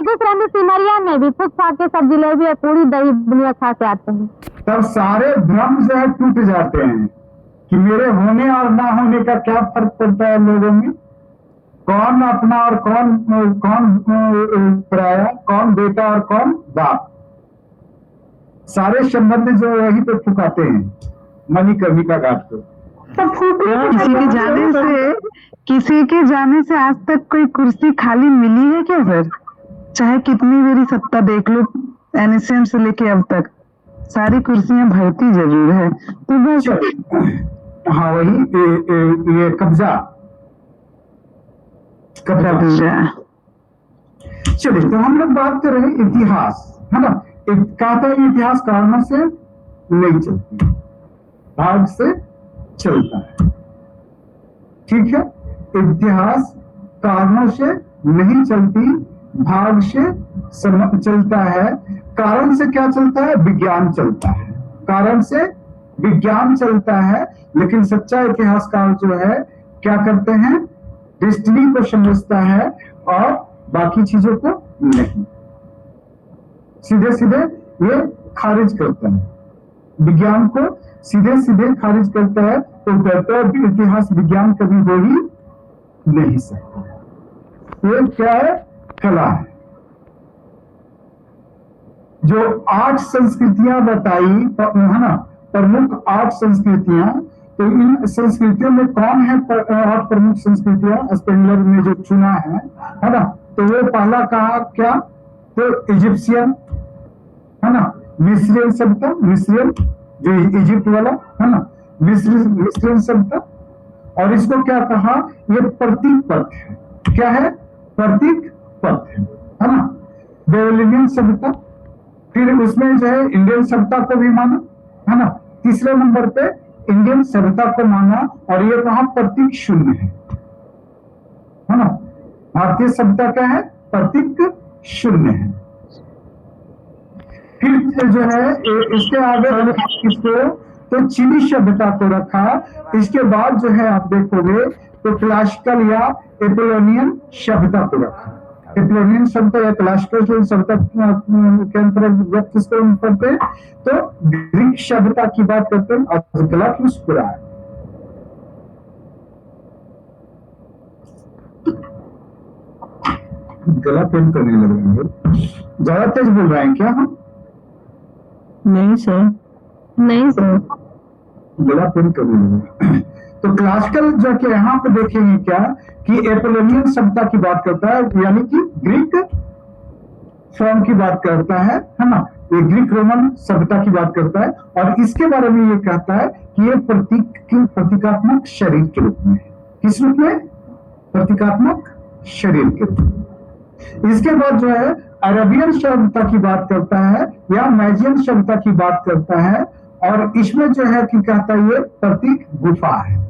बेगूसराय में सिमरिया में भी फूक फाक के सब जिलेबी और पूरी दही बुनिया खा के आते हैं। तब सारे भ्रम जो है टूट जाते हैं कि मेरे होने और ना होने का क्या फर्क पड़ता है लोगों में, कौन अपना और कौन पराया, कौन बेटा और कौन बाप। सारे संबंध जो वहीं पे फुकाते हैं मणिकर्णिका घाट को। किसी के जाने से आज तक कोई कुर्सी खाली मिली है क्या सर? चाहे कितनी मेरी सत्ता देख लो, एनएसएम से लेके अब तक सारी कुर्सियां भरती जरूर है। तो बस हाँ वही ये कब्जा। चलिए, तो हम लोग बात कर रहे हैं इतिहास, है ना। कहता है इतिहास कारणों से नहीं चलती, भाग से चलता है। ठीक है, इतिहास कारणों से नहीं चलती, भाग से चलता है। कारण से क्या चलता है? विज्ञान चलता है। कारण से विज्ञान चलता है, लेकिन सच्चा इतिहासकार जो है क्या करते हैं? डेस्टिनी को समझता है और बाकी चीजों को नहीं, सीधे सीधे ये खारिज करता है। विज्ञान को सीधे सीधे खारिज करता है। तो कहता है इतिहास विज्ञान कभी हो ही नहीं सकता। ये क्या है? कला है। जो 8 संस्कृतियां बताई है ना, प्रमुख 8 संस्कृतियां, तो इन संस्कृतियों में कौन है 8 प्रमुख संस्कृतियां स्पेंडलर ने जो चुना है ना। तो वो पहला कहा क्या? तो इजिप्शियन, है ना, मिस्रियन सभ्यता, मिस्रियन जो इजिप्ट वाला है ना, मिस्रियन सभ्यता। और इसको क्या कहा? ये प्रतीक पथ है। क्या है? प्रतीक पथ है ना। बेबीलोनियन सभ्यता, फिर उसमें जो है इंडियन सभ्यता को भी माना, है ना। तीसरे नंबर पे इंडियन सभ्यता को माना, और ये कहा प्रतीक शून्य है ना। भारतीय सभ्यता क्या है? प्रतीक शून्य है। फिर जो है इसके आगे किसको? तो चीनी सभ्यता को रखा। इसके बाद जो है आप देखोगे तो क्लासिकल या एपोलोनियन सभ्यता को रखा। एपोलोनियन सभ्यता या क्लासिकल सभ्यता के अंतर्गत किसको करते हैं? तो ग्रीक सभ्यता की बात करते हैं। और गला क्यों मुस्कुरा है? गला पेन करने लग रहे हैं, ज्यादा तेज बोल रहे हैं क्या हम? नहीं सर, नहीं सर, गला पेन करने लगे। तो क्लासिकल जो कि यहाँ पे देखेंगे क्या कि एपोलोनियन सभ्यता की बात करता है, यानी कि ग्रीक फॉर्म की बात करता है ना। ये ग्रीक रोमन सभ्यता की बात करता है, और इसके बारे में ये कहता है कि ये प्रतीकात्मक शरीर के रूप में। किस रूप में? प्रतीकात्मक शरीर के रूप में। इसके बाद जो है अरबियन सभ्यता की बात करता है या मैजियन सभ्यता की बात करता है, और इसमें जो है कि कहता है ये प्रतीक गुफा है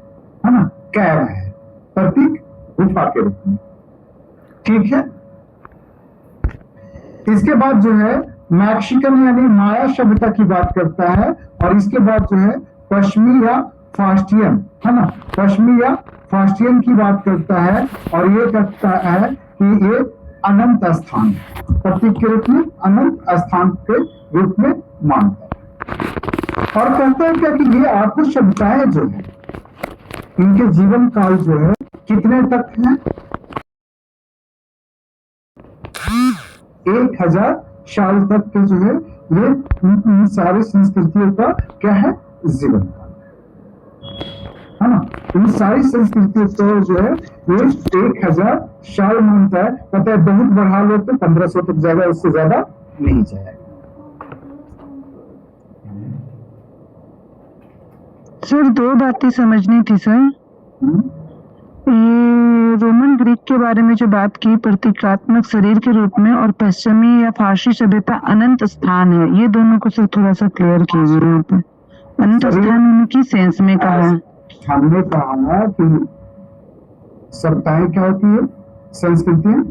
ना, कैव है, प्रतीक गुफा के रूप में। ठीक है। इसके बाद जो है मैक्सिकन यानी माया सभ्यता की बात करता है, और इसके बाद जो है पश्चिमी या फास्टियन, है ना, पश्चिमी या फास्टियन की बात करता है, और ये कहता है कि ये अनंत स्थान, प्रतीक के रूप में अनंत स्थान के रूप में मानता है। और कहते हैं क्या कि ये 8 सभ्यताएं जो है इनके जीवन काल जो है कितने तक है? 1000 साल तक के जो है ये सारी संस्कृतियों का क्या है? जीवन काल है ना। इन सारी संस्कृतियों को जो है ये 1000 साल मानता है। पता है बहुत बढ़ा लो तो 1500 तक जाएगा, उससे ज्यादा नहीं जाएगा। सर 2 बातें समझनी थी सर। ये रोमन ग्रीक के बारे में जो बात की प्रतीकात्मक शरीर के रूप में, और पश्चिमी या फारसी सभ्यता अनंत स्थान है, ये दोनों को सिर्फ थोड़ा सा क्लियर कीजिए। यहाँ पे अनंत स्थान उनकी सेंस में कहा है। हमने कहा कि सभ्यताएं क्या होती है? संस्कृतियां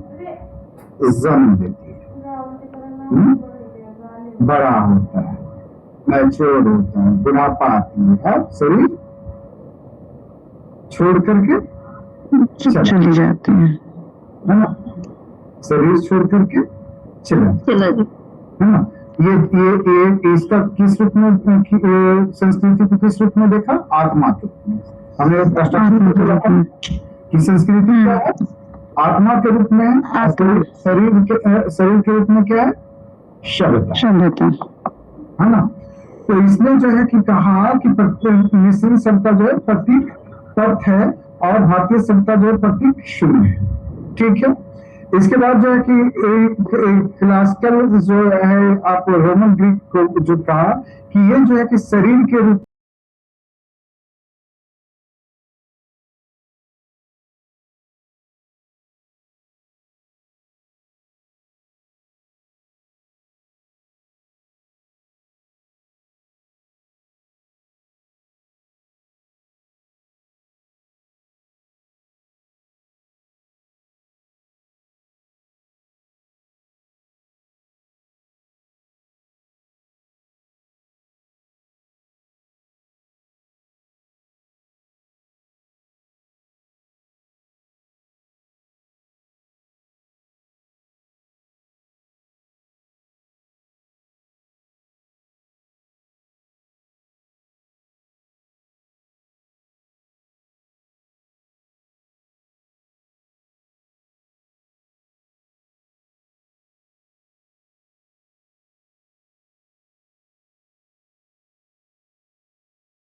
जन्म देती है, बड़ा होता है, मैच्योर होता है, बुढ़ापा आती है, शरीर छोड़ करके चली जाती है ना। शरीर छोड़ करके चला, चलो जी। है ना। ये इसका किस रूप में संस्कृति को किस रूप में देखा? आत्मा के रूप में। हमने आत्मा के रूप में। कि संस्कृति क्या है? आत्मा के रूप में है। आत्मा। शरीर के रूप में क्या है? सभ्यता, सभ्यता। है ना। तो इसने जो है कि कहा कि मिस्री सभ्यता जो है प्रतीक तत् है और भारतीय सभ्यता जो है प्रतीक शून्य है। ठीक है। इसके बाद जो है कि क्लासिकल जो है आप रोमन ग्रीक को जो कहा कि ये जो है कि शरीर के रूप